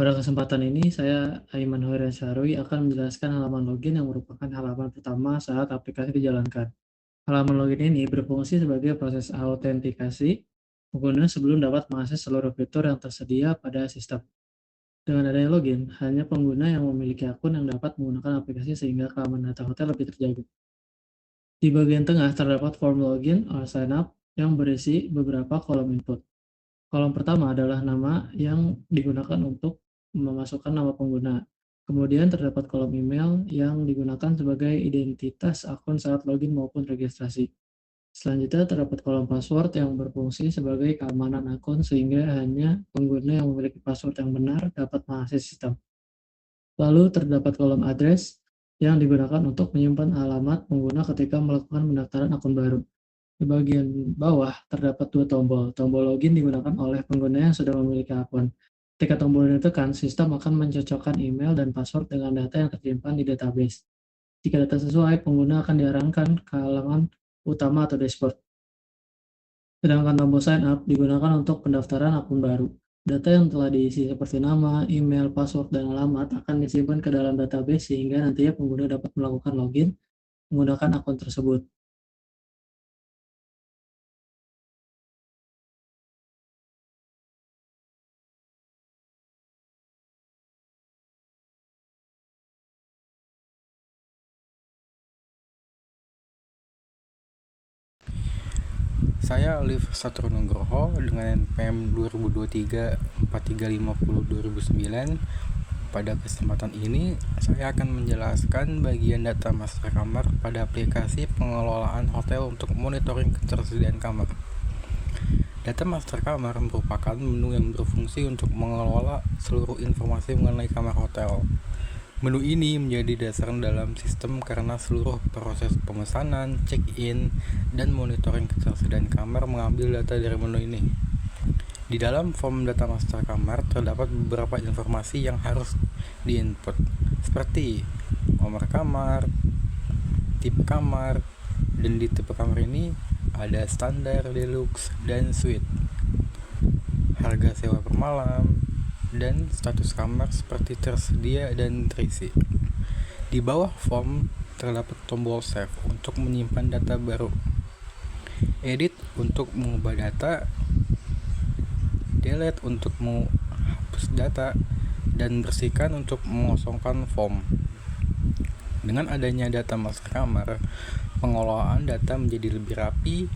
Pada kesempatan ini, saya, Aiman Hoirensarui, akan menjelaskan halaman login yang merupakan halaman pertama saat aplikasi dijalankan. Halaman login ini berfungsi sebagai proses autentikasi pengguna sebelum dapat mengakses seluruh fitur yang tersedia pada sistem. Dengan adanya login, hanya pengguna yang memiliki akun yang dapat menggunakan aplikasi sehingga keamanan data hotel lebih terjaga. Di bagian tengah terdapat form login or sign up yang berisi beberapa kolom input. Kolom pertama adalah nama yang digunakan untuk memasukkan nama pengguna. Kemudian terdapat kolom email yang digunakan sebagai identitas akun saat login maupun registrasi. Selanjutnya terdapat kolom password yang berfungsi sebagai keamanan akun sehingga hanya pengguna yang memiliki password yang benar dapat mengakses sistem. Lalu terdapat kolom address yang digunakan untuk menyimpan alamat pengguna ketika melakukan pendaftaran akun baru. Di bagian bawah terdapat dua tombol. Tombol login digunakan oleh pengguna yang sudah memiliki akun. Ketika tombol ini ditekan, sistem akan mencocokkan email dan password dengan data yang tersimpan di database. Jika data sesuai, pengguna akan diarahkan ke halaman utama atau dashboard. Sedangkan tombol sign up digunakan untuk pendaftaran akun baru. Data yang telah diisi seperti nama, email, password, dan alamat akan disimpan ke dalam database sehingga nantinya pengguna dapat melakukan login menggunakan akun tersebut. Saya Liv Satrunugroho dengan NPM 2023-4350-2009. Pada kesempatan ini, saya akan menjelaskan bagian data master kamar pada aplikasi pengelolaan hotel untuk monitoring ketersediaan kamar. Data master kamar merupakan menu yang berfungsi untuk mengelola seluruh informasi mengenai kamar hotel. Menu ini menjadi dasar dalam sistem karena seluruh proses pemesanan, check-in, dan monitoring ketersediaan kamar mengambil data dari menu ini. Di dalam form data master kamar terdapat beberapa informasi yang harus diinput, seperti nomor kamar, tipe kamar, dan di tipe kamar ini ada standar, deluxe, dan suite, harga sewa per malam, dan status kamar seperti tersedia dan terisi. Di bawah form terdapat tombol save untuk menyimpan data baru, edit untuk mengubah data, delete untuk menghapus data, dan bersihkan untuk mengosongkan form. Dengan adanya data master kamar, pengelolaan data menjadi lebih rapi,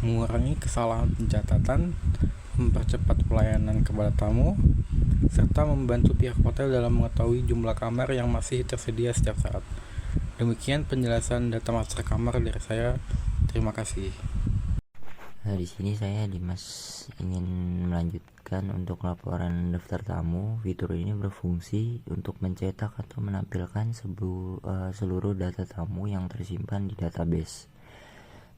mengurangi kesalahan pencatatan, mempercepat pelayanan kepada tamu, serta membantu pihak hotel dalam mengetahui jumlah kamar yang masih tersedia setiap saat. Demikian penjelasan data master kamar dari saya. Terima kasih. Nah, di sini saya Dimas ingin melanjutkan untuk laporan daftar tamu. Fitur ini berfungsi untuk mencetak atau menampilkan seluruh data tamu yang tersimpan di database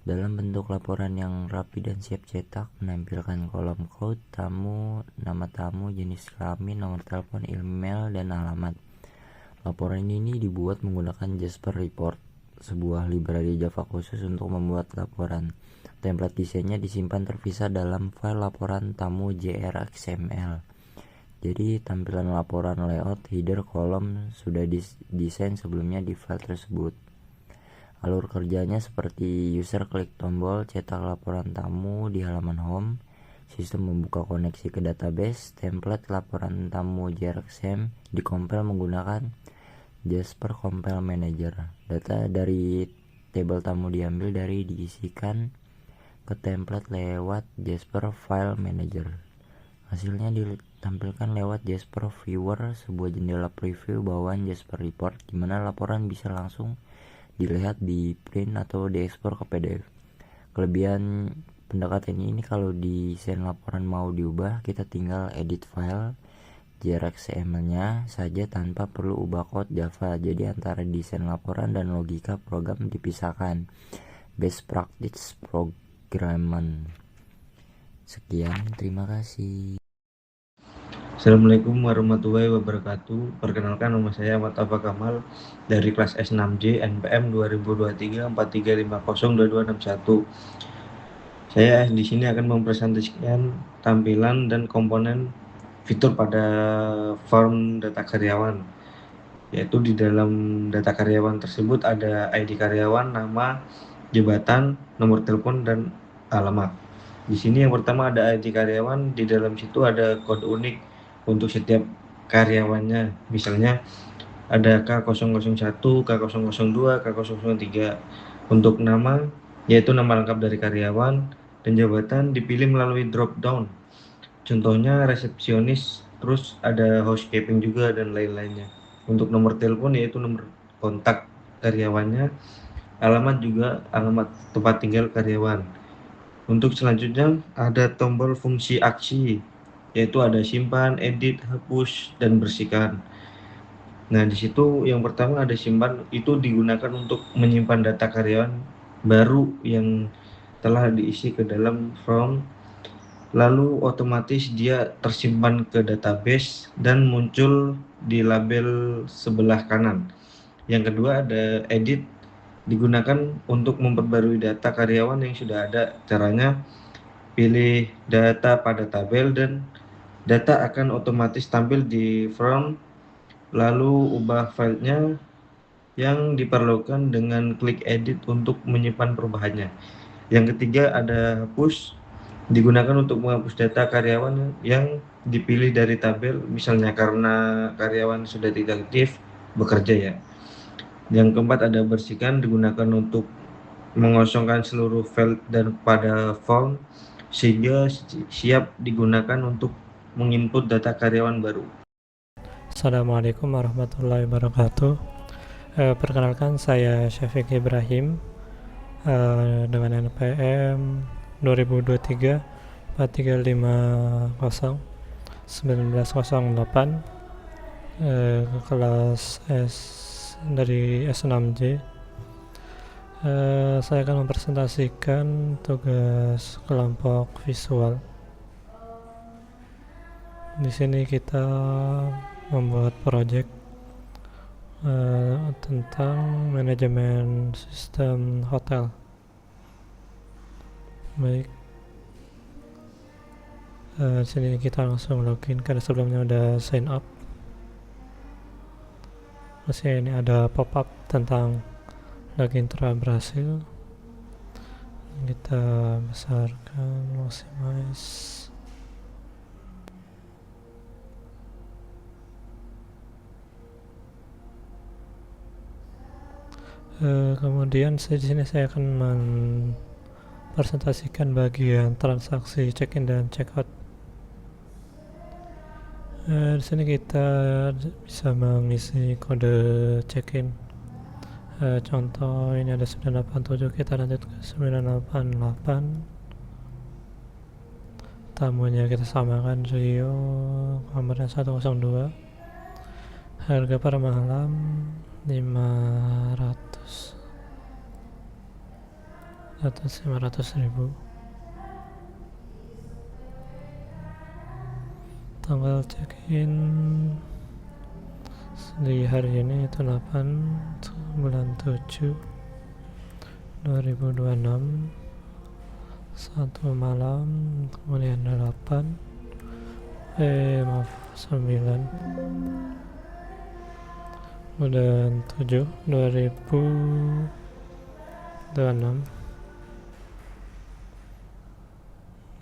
dalam bentuk laporan yang rapi dan siap cetak, menampilkan kolom code tamu, nama tamu, jenis kelamin, nomor telepon, email, dan alamat. Laporan ini dibuat menggunakan Jasper Report, sebuah library Java khusus untuk membuat laporan. Template desainnya disimpan terpisah dalam file laporan tamu JR.xml. Jadi tampilan laporan, layout, header, kolom sudah didesain sebelumnya di file tersebut. Alur kerjanya seperti user klik tombol cetak laporan tamu di halaman home, sistem membuka koneksi ke database, template laporan tamu JR.xm dikompil menggunakan Jasper Compile Manager. Data dari tabel tamu diambil dari diisikan ke template lewat Jasper File Manager. Hasilnya ditampilkan lewat Jasper Viewer, sebuah jendela preview bawaan Jasper Report, di mana laporan bisa langsung dilihat di print atau diekspor ke PDF. Kelebihan pendekatan ini kalau desain laporan mau diubah, kita tinggal edit file JR.xml-nya saja tanpa perlu ubah code Java. Jadi antara desain laporan dan logika program dipisahkan. Best practice programming. Sekian, terima kasih. Assalamualaikum warahmatullahi wabarakatuh. Perkenalkan, nama saya Mustafa Kamal dari kelas S6J NPM 2023-43502261. Saya di sini akan mempresentasikan tampilan dan komponen fitur pada form data karyawan, yaitu di dalam data karyawan tersebut ada ID karyawan, nama, jabatan, nomor telepon, dan alamat. Di sini yang pertama ada ID karyawan, di dalam situ ada kode unik untuk setiap karyawannya. Misalnya ada K001, K002, K003. Untuk nama, yaitu nama lengkap dari karyawan, dan jabatan dipilih melalui drop down. Contohnya resepsionis, terus ada housekeeping juga, dan lain-lainnya. Untuk nomor telepon yaitu nomor kontak karyawannya, alamat juga alamat tempat tinggal karyawan. Untuk selanjutnya ada tombol fungsi aksi, yaitu ada simpan, edit, hapus, dan bersihkan. Nah, di situ yang pertama ada simpan, itu digunakan untuk menyimpan data karyawan baru yang telah diisi ke dalam form, lalu otomatis dia tersimpan ke database dan muncul di label sebelah kanan. Yang kedua ada edit, digunakan untuk memperbarui data karyawan yang sudah ada. Caranya pilih data pada tabel dan data akan otomatis tampil di form, lalu ubah filenya yang diperlukan dengan klik edit untuk menyimpan perubahannya. Yang ketiga ada hapus, digunakan untuk menghapus data karyawan yang dipilih dari tabel, misalnya karena karyawan sudah tidak aktif bekerja ya. Yang keempat ada bersihkan, digunakan untuk mengosongkan seluruh file dan pada form sehingga siap digunakan untuk menginput data karyawan baru. Assalamualaikum warahmatullahi wabarakatuh. Perkenalkan, saya Syafiq Ibrahim dengan NPM 2023 4350 1908, kelas S dari S6J. Saya akan mempresentasikan tugas kelompok visual. Di sini kita membuat project tentang manajemen sistem hotel. Baik, di sini kita langsung login karena sebelumnya udah sign up. Terus ini ada pop-up tentang login telah berhasil. Kita besarkan, maximize. Kemudian di sini saya akan mempresentasikan bagian transaksi check-in dan check-out. Di sini kita bisa mengisi kode check-in. Contoh ini ada 987, kita lanjut ke 988. Tamunya kita samakan Rio, kamarnya 102. Harga per malam 500.000. Tanggal check-in di hari ini itu 8 bulan 7 2026, 1 malam, kemudian 9 bulan 7 2026.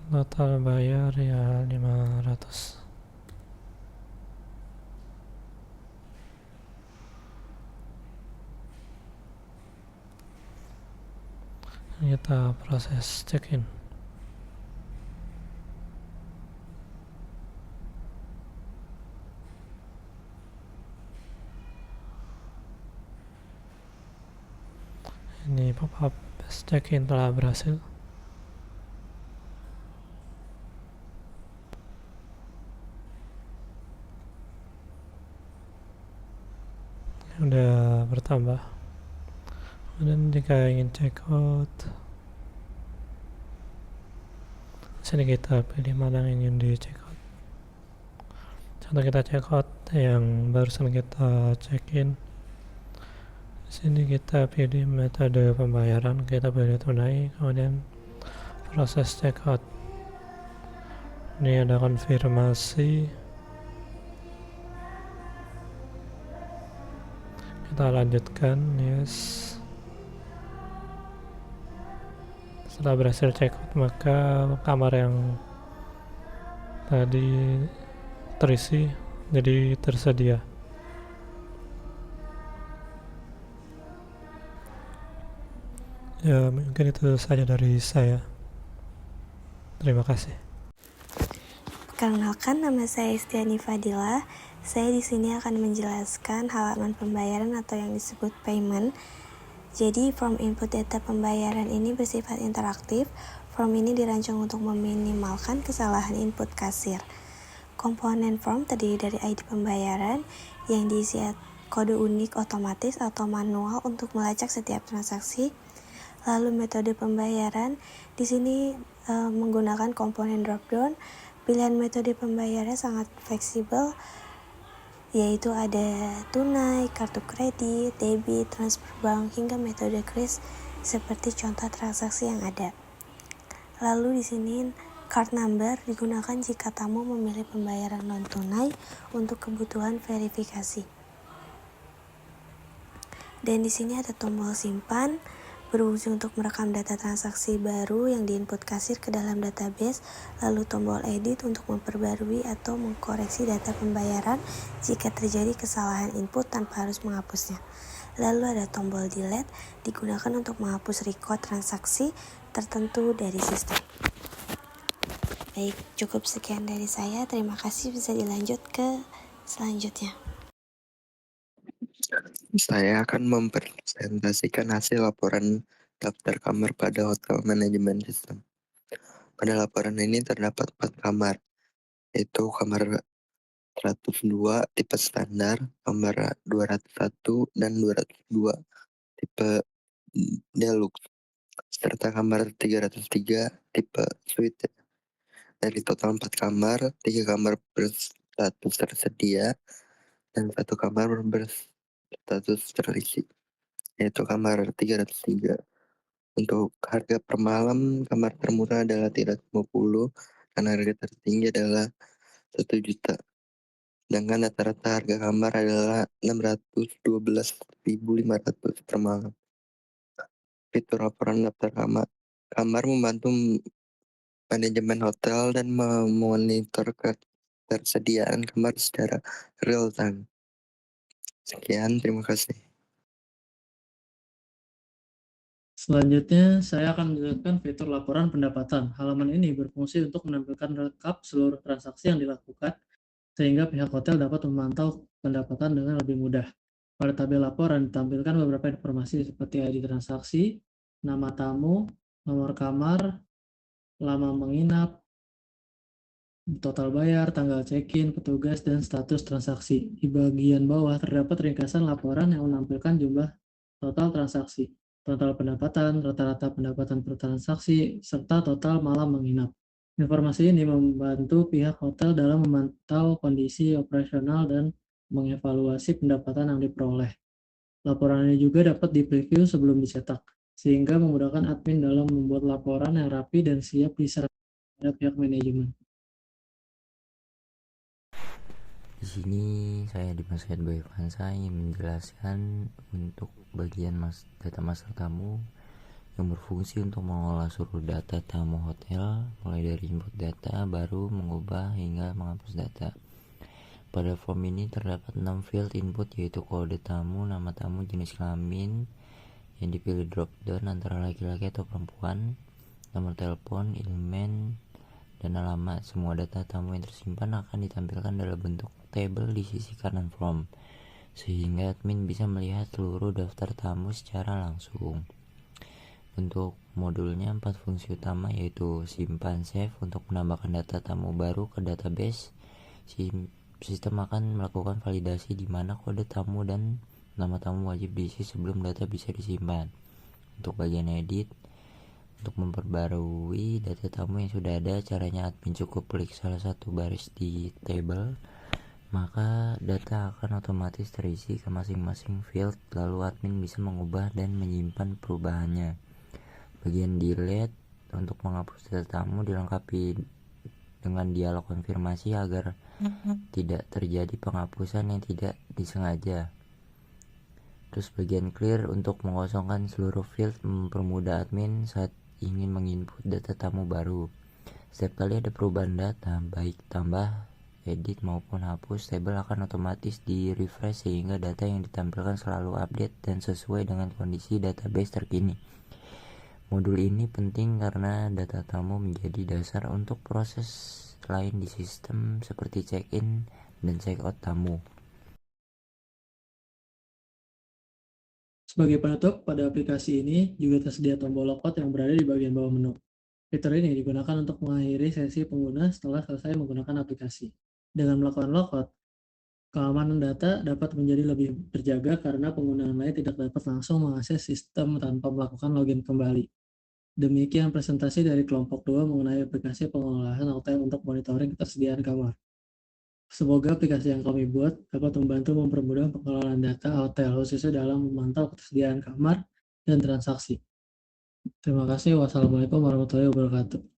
Total bayar ya 500. Kita proses check-in. Ini pop-up check-in telah berhasil. Udah bertambah. Dan jika ingin check out, sini kita pilih mana yang ingin di check out. Contoh kita check out yang barusan kita check in. Di sini kita pilih metode pembayaran, kita pilih tunai, kemudian proses check out. Ini ada konfirmasi, Kita lanjutkan. Yes. Setelah berhasil check out, maka kamar yang tadi terisi jadi tersedia. Ya, mungkin itu saja dari saya. Terima kasih. Perkenalkan, nama saya Istiani Fadila. Saya di sini akan menjelaskan halaman pembayaran atau yang disebut payment. Jadi, form input data pembayaran ini bersifat interaktif. Form ini dirancang untuk meminimalkan kesalahan input kasir. Komponen form terdiri dari ID pembayaran yang diisi kode unik otomatis atau manual untuk melacak setiap transaksi. Lalu metode pembayaran di sini menggunakan komponen dropdown. Pilihan metode pembayaran sangat fleksibel, yaitu ada tunai, kartu kredit, debit, transfer bank, hingga metode kris seperti contoh transaksi yang ada. Lalu di sini card number digunakan jika tamu memilih pembayaran non tunai untuk kebutuhan verifikasi. Dan di sini ada tombol simpan berfungsi untuk merekam data transaksi baru yang diinput kasir ke dalam database, lalu tombol edit untuk memperbarui atau mengkoreksi data pembayaran jika terjadi kesalahan input tanpa harus menghapusnya. Lalu ada tombol delete digunakan untuk menghapus record transaksi tertentu dari sistem. Baik, cukup sekian dari saya. Terima kasih, bisa dilanjut ke selanjutnya. Saya akan mempresentasikan hasil laporan daftar kamar pada hotel manajemen sistem. Pada laporan ini terdapat 4 kamar, yaitu kamar 102 tipe standar, kamar 201 dan 202 tipe deluxe, serta kamar 303 tipe suite. Dari total 4 kamar, 3 kamar berstatus tersedia dan 1 kamar berstatus terisi, yaitu kamar 303. Untuk harga per malam, kamar termurah adalah 350 dan harga tertinggi adalah 1 juta. Sedangkan rata-rata harga kamar adalah 612.500 per malam. Fitur laporan daftar kamar membantu manajemen hotel dan memonitor ketersediaan kamar secara real time. Sekian, terima kasih. Selanjutnya, saya akan menjelaskan fitur laporan pendapatan. Halaman ini berfungsi untuk menampilkan rekap seluruh transaksi yang dilakukan, sehingga pihak hotel dapat memantau pendapatan dengan lebih mudah. Pada tabel laporan ditampilkan beberapa informasi seperti ID transaksi, nama tamu, nomor kamar, lama menginap, total bayar, tanggal check-in, petugas, dan status transaksi. Di bagian bawah terdapat ringkasan laporan yang menampilkan jumlah total transaksi, total pendapatan, rata-rata pendapatan per transaksi, serta total malam menginap. Informasi ini membantu pihak hotel dalam memantau kondisi operasional dan mengevaluasi pendapatan yang diperoleh. Laporan ini juga dapat di-preview sebelum dicetak, sehingga memudahkan admin dalam membuat laporan yang rapi dan siap diserahkan pada pihak manajemen. Di sini saya Dimas Boy Fansa ingin menjelaskan untuk bagian data master tamu yang berfungsi untuk mengolah seluruh data tamu hotel, mulai dari input data, baru mengubah hingga menghapus data. Pada form ini terdapat 6 field input, yaitu kode tamu, nama tamu, jenis kelamin yang dipilih drop down antara laki-laki atau perempuan, nomor telepon, email, dan alamat. Semua data tamu yang tersimpan akan ditampilkan dalam bentuk tabel di sisi kanan form, sehingga admin bisa melihat seluruh daftar tamu secara langsung. Untuk modulnya 4 fungsi utama, yaitu simpan save untuk menambahkan data tamu baru ke database. Sistem akan melakukan validasi di mana kode tamu dan nama tamu wajib diisi sebelum data bisa disimpan. Untuk bagian edit, untuk memperbarui data tamu yang sudah ada, caranya admin cukup klik salah satu baris di table, maka data akan otomatis terisi ke masing-masing field, lalu admin bisa mengubah dan menyimpan perubahannya. Bagian delete untuk menghapus data tamu dilengkapi dengan dialog konfirmasi agar tidak terjadi penghapusan yang tidak disengaja. Terus bagian clear untuk mengosongkan seluruh field, mempermudah admin saat ingin menginput data tamu baru. Setiap kali ada perubahan data, baik tambah, edit maupun hapus, tabel akan otomatis di refresh sehingga data yang ditampilkan selalu update dan sesuai dengan kondisi database terkini. Modul ini penting karena data tamu menjadi dasar untuk proses lain di sistem seperti check-in dan check-out tamu. Sebagai penutup, pada aplikasi ini juga tersedia tombol logout yang berada di bagian bawah menu. Fitur ini digunakan untuk mengakhiri sesi pengguna setelah selesai menggunakan aplikasi. Dengan melakukan logout, keamanan data dapat menjadi lebih terjaga karena penggunaan lain tidak dapat langsung mengakses sistem tanpa melakukan login kembali. Demikian presentasi dari kelompok 2 mengenai aplikasi pengelolaan hotel untuk monitoring ketersediaan kamar. Semoga aplikasi yang kami buat dapat membantu mempermudah pengelolaan data hotel, khususnya dalam memantau ketersediaan kamar dan transaksi. Terima kasih. Wassalamualaikum warahmatullahi wabarakatuh.